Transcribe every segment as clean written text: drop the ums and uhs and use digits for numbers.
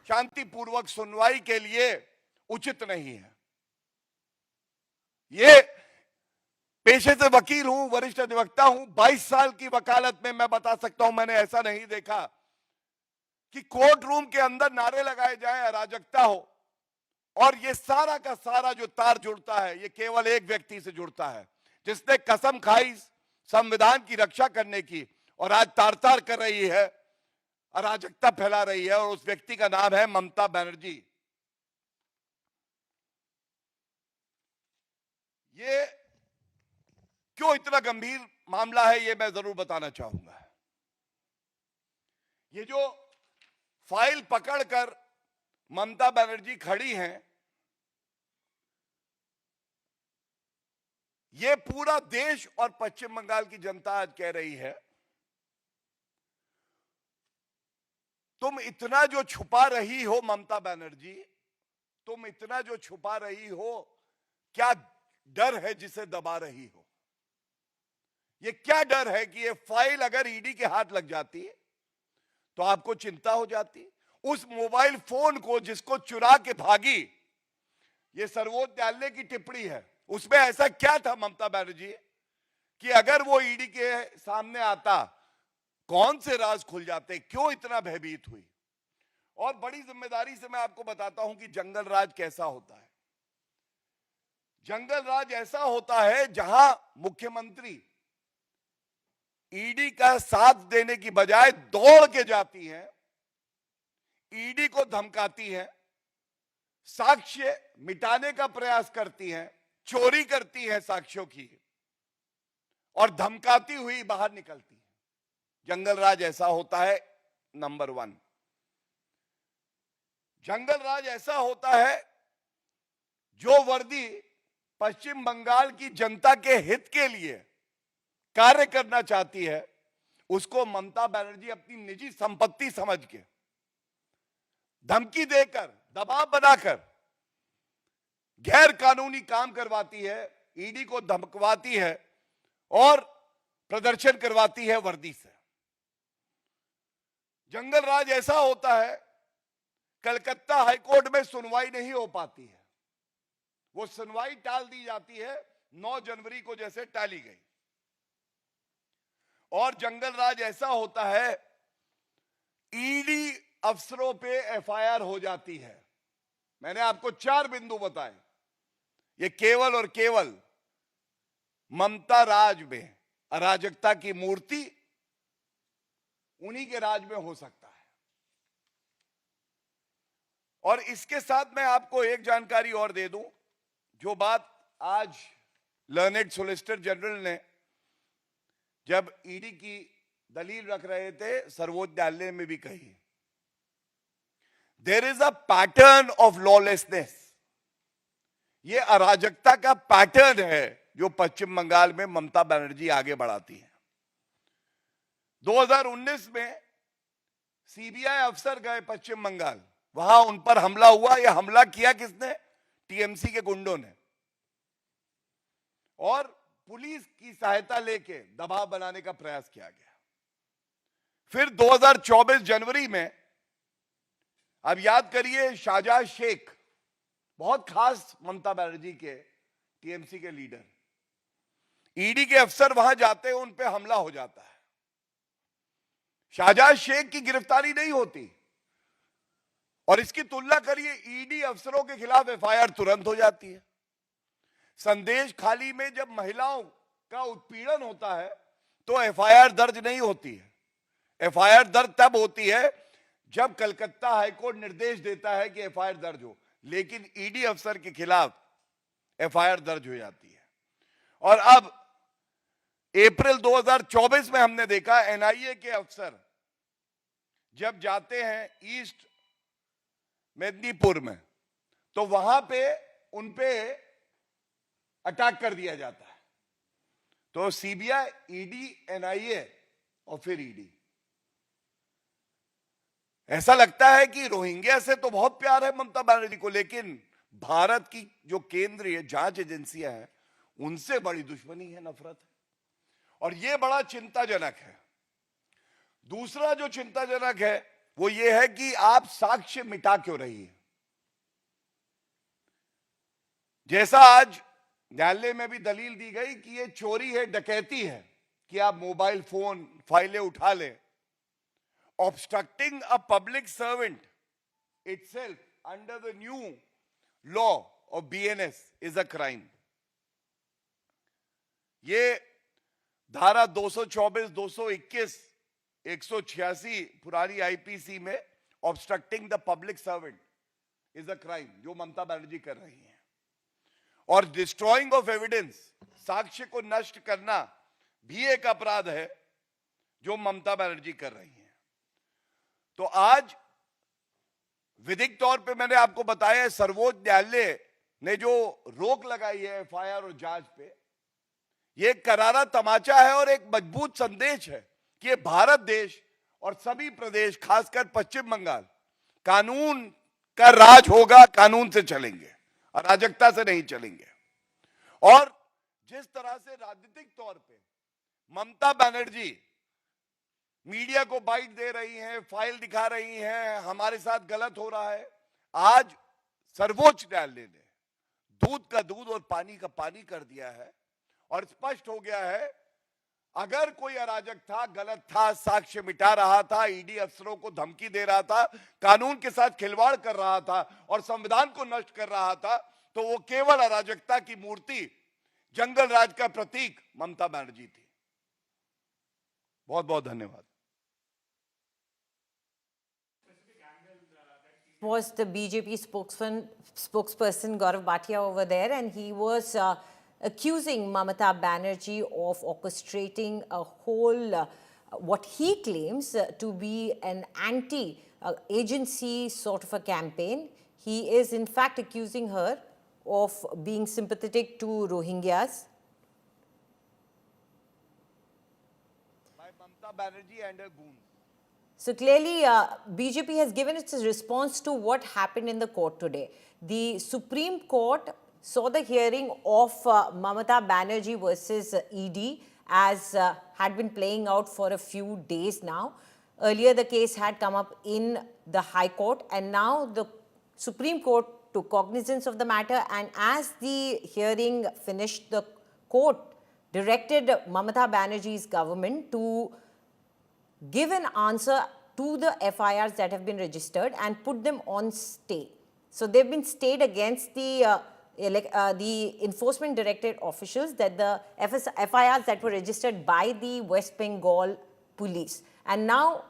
शांतिपूर्वक सुनवाई के लिए उचित नहीं है। ये पेशे से वकील हूं, वरिष्ठ अधिवक्ता हूं, 22 साल की वकालत में मैं बता सकता हूं, मैंने ऐसा नहीं देखा कि कोर्ट रूम के अंदर नारे लगाए जाए, अराजकता हो, और ये सारा का सारा जो तार जुड़ता है ये केवल एक व्यक्ति से जुड़ता है, जिसने कसम खाई संविधान की रक्षा करने की और आज तार तार कर रही है, अराजकता फैला रही है, और उस व्यक्ति का नाम है ममता बनर्जी। ये क्यों इतना गंभीर मामला है ये मैं जरूर बताना चाहूंगा। ये जो फाइल पकड़कर ममता बनर्जी खड़ी हैं, ये पूरा देश और पश्चिम बंगाल की जनता आज कह रही है, तुम इतना जो छुपा रही हो ममता बनर्जी, तुम इतना जो छुपा रही हो, क्या डर है जिसे दबा रही हो? ये क्या डर है कि ये फाइल अगर ईडी के हाथ लग जाती तो आपको चिंता हो जाती? उस मोबाइल फोन को जिसको चुरा के भागी, ये सर्वोच्च न्यायालय की टिप्पणी है, उसमें ऐसा क्या था ममता बनर्जी कि अगर वो ईडी के सामने आता कौन से राज खुल जाते? क्यों इतना भयभीत हुई? और बड़ी जिम्मेदारी से मैं आपको बताता हूं कि जंगल राज कैसा होता है। जंगल राज ऐसा होता है जहां मुख्यमंत्री ईडी का साथ देने की बजाय दौड़ के जाती है, ईडी को धमकाती है, साक्ष्य मिटाने का प्रयास करती है, चोरी करती है साक्ष्यों की, और धमकाती हुई बाहर निकलती है। जंगल राज ऐसा होता है। नंबर 1, जंगल राज ऐसा होता है जो वर्दी पश्चिम बंगाल की जनता के हित के लिए कार्य करना चाहती है, उसको ममता बनर्जी अपनी निजी संपत्ति समझ के धमकी देकर, दबाव बनाकर गैर कानूनी काम करवाती है, ईडी को धमकवाती है और प्रदर्शन करवाती है वर्दी से। जंगल राज ऐसा होता है, कलकत्ता हाईकोर्ट में सुनवाई नहीं हो पाती है, वो सुनवाई टाल दी जाती है, 9 जनवरी को जैसे टाली गई। और जंगल राज ऐसा होता है, ईडी अफसरों पे एफआईआर हो जाती है। मैंने आपको 4 बिंदु बताए, ये केवल और केवल ममता राज में अराजकता की मूर्ति उन्हीं के राज में हो सकता है। और इसके साथ मैं आपको एक जानकारी और दे दूं, जो बात आज लर्नेड सोलिसिटर जनरल ने जब ईडी की दलील रख रहे थे सर्वोच्च न्यायालय में भी कही, there is a pattern of lawlessness. ये अराजकता का पैटर्न है जो पश्चिम बंगाल में ममता बनर्जी आगे बढ़ाती है। 2019 में सीबीआई अफसर गए पश्चिम बंगाल, वहां उन पर हमला हुआ। यह हमला किया किसने? टीएमसी के गुंडों ने, और पुलिस की सहायता लेके दबाव बनाने का प्रयास किया गया। फिर 2024 जनवरी में, अब याद करिए, शाहजहां शेख, बहुत खास ममता बनर्जी के टीएमसी के लीडर, ईडी के अफसर वहां जाते हैं, उन पे हमला हो जाता है। शाहजहां शेख की गिरफ्तारी नहीं होती, और इसकी तुलना करिए, ईडी अफसरों के खिलाफ एफआईआर तुरंत हो जाती है। संदेश खाली में जब महिलाओं का उत्पीड़न होता है तो एफआईआर दर्ज नहीं होती है। एफआईआर दर्ज तब होती है जब कलकत्ता हाईकोर्ट निर्देश देता है कि एफआईआर दर्ज हो, लेकिन ईडी अफसर के खिलाफ एफआईआर दर्ज हो जाती है। और अब अप्रैल 2024 में हमने देखा, एनआईए के अफसर जब जाते हैं ईस्ट मेदिनीपुर में, तो वहां पे उनपे अटैक कर दिया जाता है। तो सीबीआई, ईडी, एनआईए और फिर ईडी, ऐसा लगता है कि रोहिंग्या से तो बहुत प्यार है ममता बनर्जी को, लेकिन भारत की जो केंद्रीय जांच एजेंसियां हैं उनसे बड़ी दुश्मनी है, नफरत है, और यह बड़ा चिंताजनक है। दूसरा जो चिंताजनक है, वो ये है कि आप साक्ष्य मिटा क्यों रही है। जैसा आज न्यायालय में भी दलील दी गई कि ये चोरी है, डकैती है कि आप मोबाइल फोन फाइलें उठा लें। Obstructing a public servant itself under the new law of BNS is a crime. ये धारा 224, 221, 186 पुरानी आईपीसी में obstructing the public servant is a crime जो ममता बनर्जी कर रही हैं। और डिस्ट्रॉइंग ऑफ एविडेंस, साक्ष्य को नष्ट करना भी एक अपराध है जो ममता बनर्जी कर रही हैं। तो आज विधिक तौर पे मैंने आपको बताया है, सर्वोच्च न्यायालय ने जो रोक लगाई है एफआईआर और जांच पे, ये एक करारा तमाचा है और एक मजबूत संदेश है कि ये भारत देश और सभी प्रदेश, खासकर पश्चिम बंगाल, कानून का राज होगा, कानून से चलेंगे, अराजकता से नहीं चलेंगे। और जिस तरह से राजनीतिक तौर पे ममता बनर्जी मीडिया को बाइट दे रही हैं, फाइल दिखा रही हैं, हमारे साथ गलत हो रहा है, आज सर्वोच्च न्यायालय ने दूध का दूध और पानी का पानी कर दिया है और स्पष्ट हो गया है, अगर कोई अराजक था, गलत था, साक्ष्य मिटा रहा था, ईडी अफसरों को धमकी दे रहा था, कानून के साथ खिलवाड़ कर रहा था और संविधान को नष्ट कर रहा था, तो वो केवल अराजकता की मूर्ति, जंगल राज का प्रतीक ममता बनर्जी थी। बहुत बहुत धन्यवाद। Was the BJP spokesperson Gaurav Bhatia over there, and he was accusing Mamata Banerjee of orchestrating a whole, what he claims to be an anti-agency sort of a campaign. He is in fact accusing her of being sympathetic to Rohingyas. By Mamata Banerjee and her goons. So clearly, BJP has given its response to what happened in the court today. The Supreme Court saw the hearing of Mamata Banerjee versus ED as had been playing out for a few days now. Earlier, the case had come up in the High Court, and now the Supreme Court took cognizance of the matter, and as the hearing finished, the court directed Mamata Banerjee's government to give an answer to the FIRs that have been registered and put them on stay. So they've been stayed against the enforcement directorate officials, that the FIRs that were registered by the West Bengal police. And now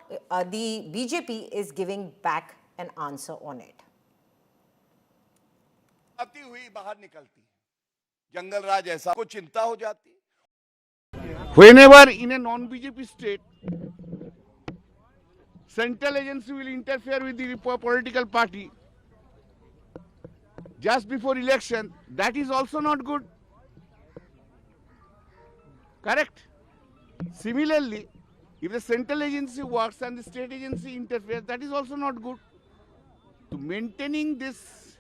the BJP is giving back an answer on it. आती हुई बाहर निकलती है, जंगल राज ऐसा को चिंता हो जाती है। Whenever in a non-BJP state, central agency will interfere with the political party just before election, that is also not good. Correct? Similarly, if the central agency works and the state agency interferes, that is also not good. To maintaining this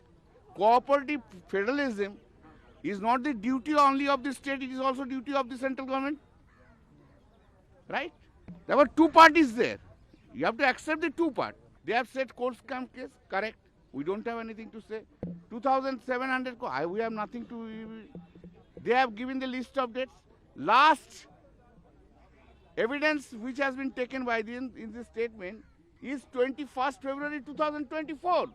cooperative federalism is not the duty only of the state, it is also duty of the central government. Right? There were two parties there. You have to accept the two part. They have said court scam case, correct. We don't have anything to say. 2,700, we have nothing to. They have given the list of dates. Last evidence which has been taken by them in this statement is 21st February 2024.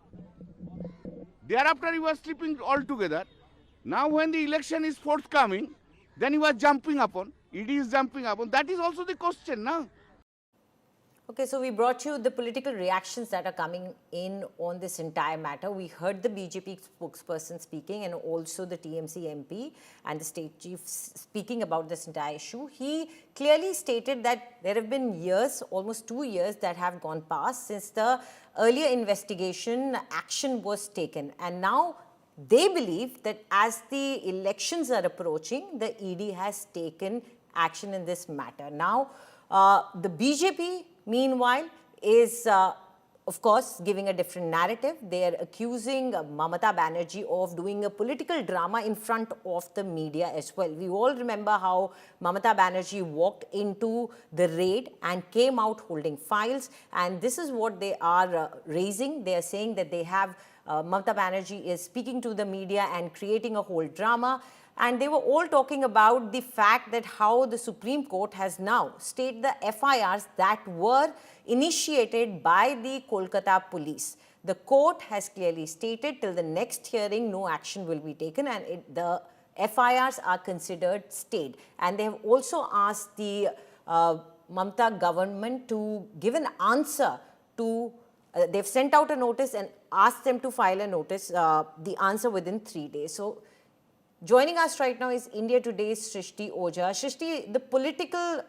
Thereafter, he was sleeping altogether. Now, when the election is forthcoming, then he was jumping upon. ED is jumping upon. That is also the question now. Okay, so we brought you the political reactions that are coming in on this entire matter. We heard the BJP spokesperson speaking and also the TMC MP and the state chief speaking about this entire issue. He clearly stated that there have been years, almost 2 years, that have gone past since the earlier investigation action was taken. And now they believe that as the elections are approaching, the ED has taken action in this matter. Now, the BJP, meanwhile, is of course, giving a different narrative. They are accusing Mamata Banerjee of doing a political drama in front of the media as well. We all remember how Mamata Banerjee walked into the raid and came out holding files, and this is what they are raising. They are saying that they have Mamata Banerjee is speaking to the media and creating a whole drama. And they were all talking about the fact that how the Supreme Court has now stayed the FIRs that were initiated by the Kolkata police. The court has clearly stated till the next hearing no action will be taken, and the FIRs are considered stayed. And they have also asked the Mamata government to give an answer to, they've sent out a notice and asked them to file a notice, the answer within 3 days. So joining us right now is India Today's Shrishti Ojha. Shrishti, the political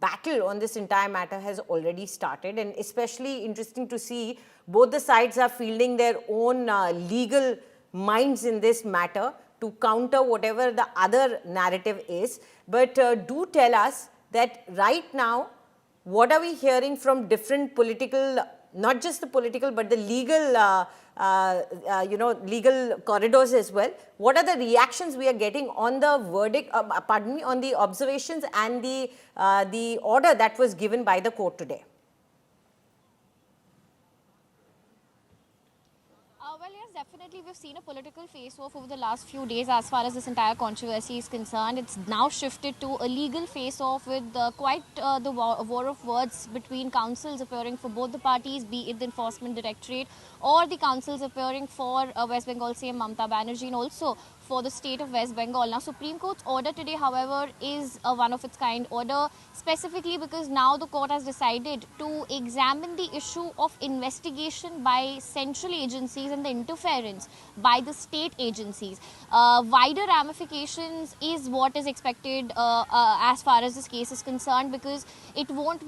battle on this entire matter has already started, and especially interesting to see both the sides are fielding their own legal minds in this matter to counter whatever the other narrative is. But do tell us that right now, what are we hearing from different political, not just the political, but the legal legal corridors as well? What are the reactions we are getting on the verdict, on the observations and the order that was given by the court today? Well, yes, definitely. We've seen a political face-off over the last few days as far as this entire controversy is concerned. It's now shifted to a legal face-off with quite the war of words between counsels appearing for both the parties, be it the Enforcement Directorate or the counsels appearing for West Bengal CM Mamata Banerjee and also for the state of West Bengal. Now, Supreme Court's order today, however, is a one of its kind order, specifically because now the court has decided to examine the issue of investigation by central agencies and the interference by the state agencies. Wider ramifications is what is expected as far as this case is concerned, because it won't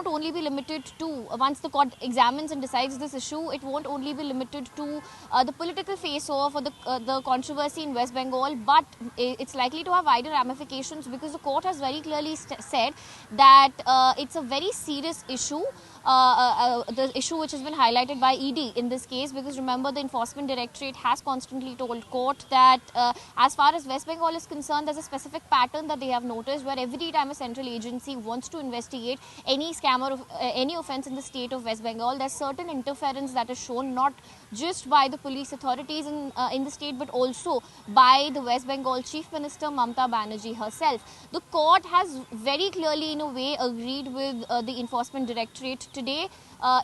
only be limited to, once the court examines and decides this issue, it won't only be limited to the political face-off or the controversy in West Bengal, but it's likely to have wider ramifications because the court has very clearly said that it's a very serious issue. The issue which has been highlighted by ED in this case, because remember, the Enforcement Directorate has constantly told court that as far as West Bengal is concerned, there's a specific pattern that they have noticed where every time a central agency wants to investigate any scam or any offence in the state of West Bengal, there's certain interference that is shown not just by the police authorities in the state, but also by the West Bengal Chief Minister Mamata Banerjee herself. The court has very clearly, in a way, agreed with the Enforcement Directorate today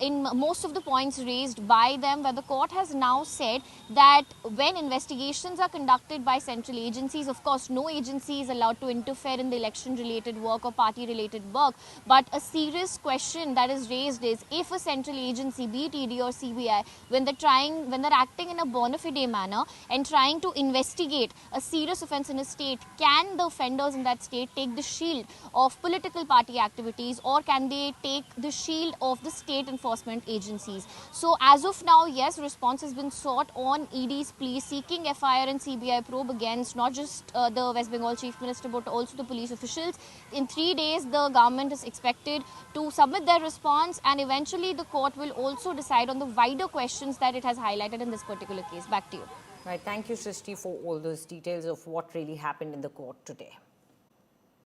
in most of the points raised by them, where the court has now said that when investigations are conducted by central agencies, of course, no agency is allowed to interfere in the election-related work or party-related work. But a serious question that is raised is, if a central agency, be it ED or CBI, when they're acting in a bona fide manner and trying to investigate a serious offence in a state, can the offenders in that state take the shield of political party activities, or can they take the shield of the state enforcement agencies? So as of now, yes, response has been sought on ED's plea seeking FIR and CBI probe against not just the West Bengal Chief Minister but also the police officials. In 3 days, the government is expected to submit their response, and eventually the court will also decide on the wider questions that it has highlighted in this particular case. Back to you. Right. Thank you, Shrishti, for all those details of what really happened in the court today.